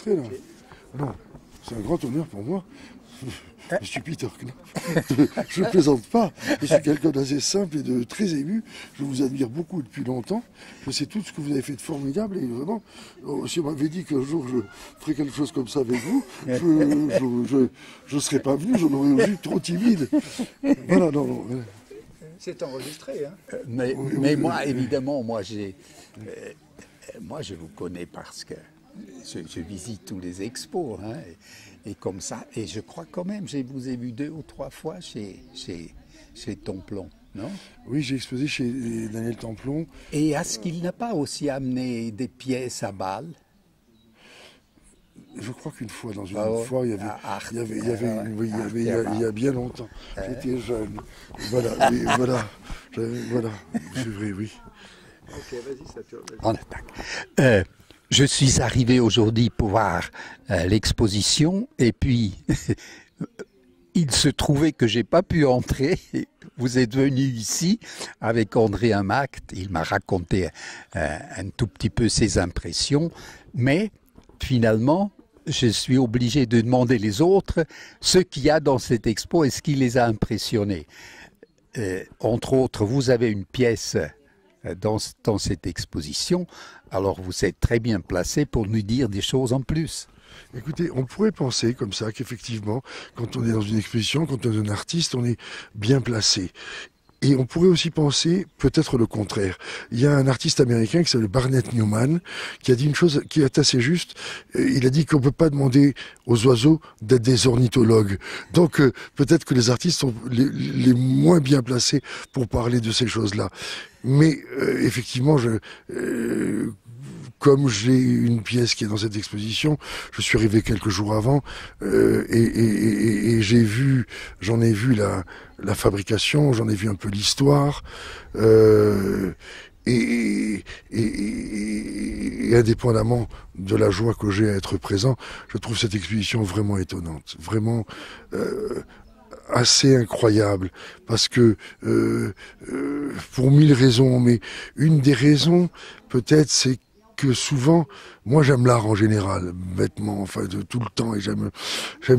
enregistré là. Non, c'est un grand honneur pour moi. Je suis Peter Knapp. Je ne plaisante pas. Je suis quelqu'un d'assez simple et de très ému. Je vous admire beaucoup depuis longtemps. Je sais tout ce que vous avez fait de formidable. Et vraiment, si on m'avait dit qu'un jour je ferais quelque chose comme ça avec vous, je ne serais pas venu. J'en aurais vu trop timide. Voilà, non. C'est enregistré, hein. Mais moi, évidemment, moi, je vous connais parce que je visite tous les expos, hein, et comme ça, et je crois quand même, je vous ai vu 2 ou 3 fois chez Templon, non? Oui, j'ai exposé chez Daniel Templon. Et est-ce qu'il n'a pas aussi amené des pièces à Bâle? Je crois qu'une fois, dans une foire, il y a bien longtemps. J'étais jeune. Voilà, c'est vrai, oui. Ok, vas-y, ça te... On attaque. Je suis arrivé aujourd'hui pour voir l'exposition et puis il se trouvait que j'ai pas pu entrer. Vous êtes venu ici avec André Amact. Il m'a raconté un tout petit peu ses impressions, mais finalement, je suis obligé de demander les autres ce qu'il y a dans cette expo et ce qui les a impressionnés. Entre autres, vous avez une pièce dans cette exposition, alors vous êtes très bien placé pour nous dire des choses en plus. Écoutez, on pourrait penser comme ça qu'effectivement, quand on est dans une exposition, quand on est un artiste, on est bien placé. Et on pourrait aussi penser peut-être le contraire. Il y a un artiste américain qui s'appelle Barnett Newman qui a dit une chose qui est assez juste. Il a dit qu'on ne peut pas demander aux oiseaux d'être des ornithologues. Donc peut-être que les artistes sont les moins bien placés pour parler de ces choses-là. Mais effectivement, comme j'ai une pièce qui est dans cette exposition, je suis arrivé quelques jours avant et j'en ai vu la fabrication, j'en ai vu un peu l'histoire et indépendamment de la joie que j'ai à être présent, je trouve cette exposition vraiment étonnante, vraiment assez incroyable parce que pour 1000 raisons, mais une des raisons peut-être c'est que souvent, moi j'aime l'art en général, bêtement, enfin de tout le temps, et j'aime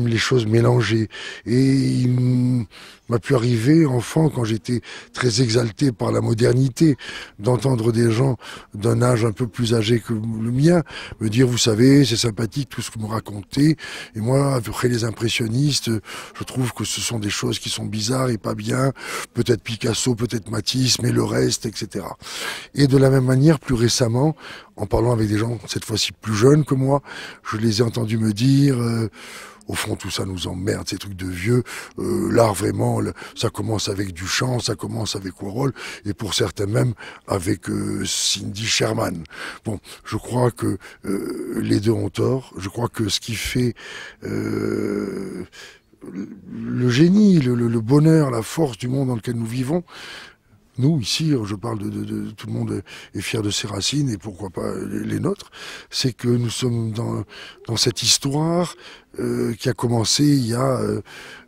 les choses mélangées. Et il m'a pu arriver, enfant, quand j'étais très exalté par la modernité, d'entendre des gens d'un âge un peu plus âgé que le mien me dire, vous savez, c'est sympathique tout ce que vous me racontez, et moi, après les impressionnistes, je trouve que ce sont des choses qui sont bizarres et pas bien, peut-être Picasso, peut-être Matisse, mais le reste, etc. Et de la même manière, plus récemment, en parlant avec des gens, cette fois-ci plus jeunes que moi, je les ai entendus me dire, au fond tout ça nous emmerde, ces trucs de vieux, l'art vraiment, ça commence avec Duchamp, ça commence avec Warhol, et pour certains même avec Cindy Sherman. Bon, je crois que les deux ont tort, je crois que ce qui fait le génie, le bonheur, la force du monde dans lequel nous vivons, nous, ici, je parle de tout le monde est fier de ses racines et pourquoi pas les nôtres, c'est que nous sommes dans cette histoire qui a commencé il y a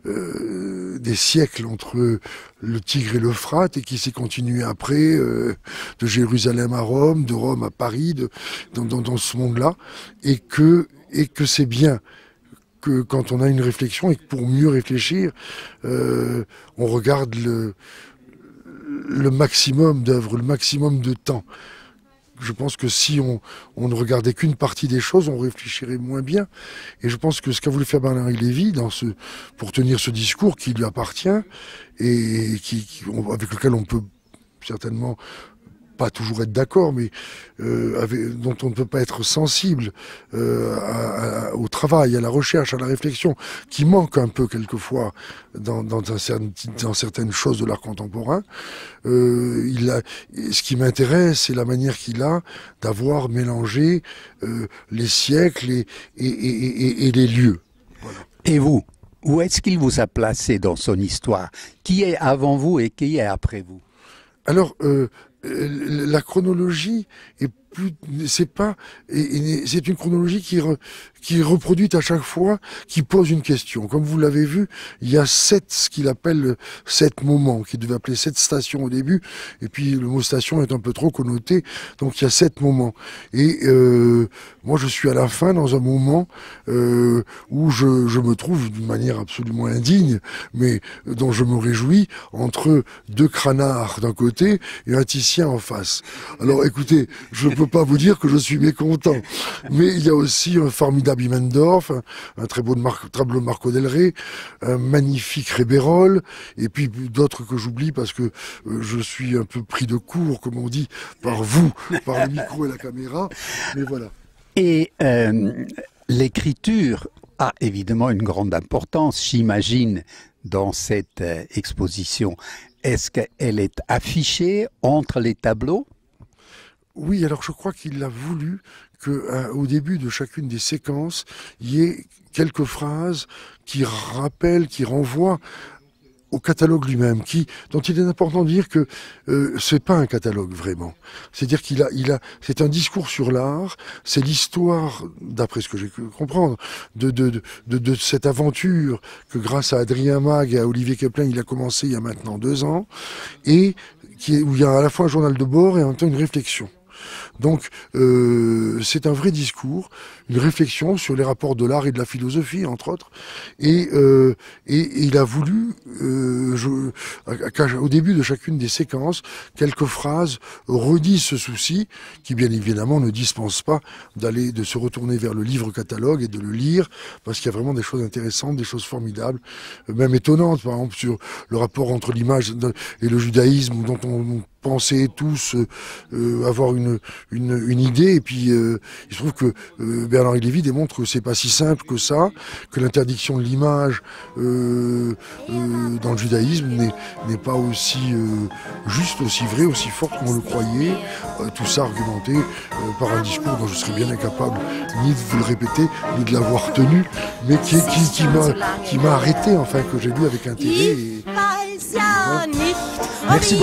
des siècles entre le Tigre et l'Euphrate et qui s'est continué après de Jérusalem à Rome, de Rome à Paris, dans ce monde-là, et que c'est bien que quand on a une réflexion et que pour mieux réfléchir, on regarde le maximum d'œuvres, le maximum de temps. Je pense que si on ne regardait qu'une partie des choses, on réfléchirait moins bien. Et je pense que ce qu'a voulu faire Bernard-Henri Lévy pour tenir ce discours qui lui appartient et avec lequel on peut certainement pas toujours être d'accord, mais dont on ne peut pas être sensible au travail, à la recherche, à la réflexion, qui manque un peu quelquefois dans certaines choses de l'art contemporain. Ce qui m'intéresse, c'est la manière qu'il a d'avoir mélangé les siècles et les lieux. Voilà. Et vous, où est-ce qu'il vous a placé dans son histoire? Qui est avant vous et qui est après vous? Alors, la chronologie est c'est pas, et c'est une chronologie qui est reproduite à chaque fois, qui pose une question. Comme vous l'avez vu, il y a ce qu'il appelle 7 moments, qu'il devait appeler 7 stations au début, et puis le mot station est un peu trop connoté, donc il y a 7 moments. Et moi je suis à la fin dans un moment où je me trouve d'une manière absolument indigne, mais dont je me réjouis, entre 2 cranards d'un côté et un Titien en face. Alors écoutez, je ne peux pas vous dire que je suis mécontent, mais il y a aussi un formidable Immendorf, un très beau tableau de Marco Del Rey, un magnifique Rébérol, et puis d'autres que j'oublie parce que je suis un peu pris de court, comme on dit, par vous, par le micro et la caméra, mais voilà. Et l'écriture a évidemment une grande importance, j'imagine, dans cette exposition. Est-ce qu'elle est affichée entre les tableaux ? Oui, alors je crois qu'il a voulu qu'au début de chacune des séquences, il y ait quelques phrases qui rappellent, qui renvoient au catalogue lui-même, dont il est important de dire que c'est pas un catalogue vraiment. C'est-à-dire c'est un discours sur l'art, c'est l'histoire, d'après ce que j'ai pu comprendre, de cette aventure que grâce à Adrien Mag et à Olivier Keplin, il a commencé il y a maintenant 2 ans, et où il y a à la fois un journal de bord et en même temps une réflexion. Donc c'est un vrai discours, une réflexion sur les rapports de l'art et de la philosophie, entre autres. Et il a voulu, au début de chacune des séquences, quelques phrases redisent ce souci, qui bien évidemment ne dispense pas de se retourner vers le livre catalogue et de le lire, parce qu'il y a vraiment des choses intéressantes, des choses formidables, même étonnantes, par exemple sur le rapport entre l'image et le judaïsme, dont on pensait tous avoir une idée, et puis il se trouve que Bernard-Henri Lévy démontre que c'est pas si simple que ça, que l'interdiction de l'image dans le judaïsme n'est pas aussi juste, aussi vrai, aussi forte qu'on le croyait, tout ça argumenté par un discours dont je serais bien incapable ni de vous le répéter, ni de l'avoir tenu, mais qui m'a arrêté, enfin, que j'ai lu avec intérêt. Et, Merci.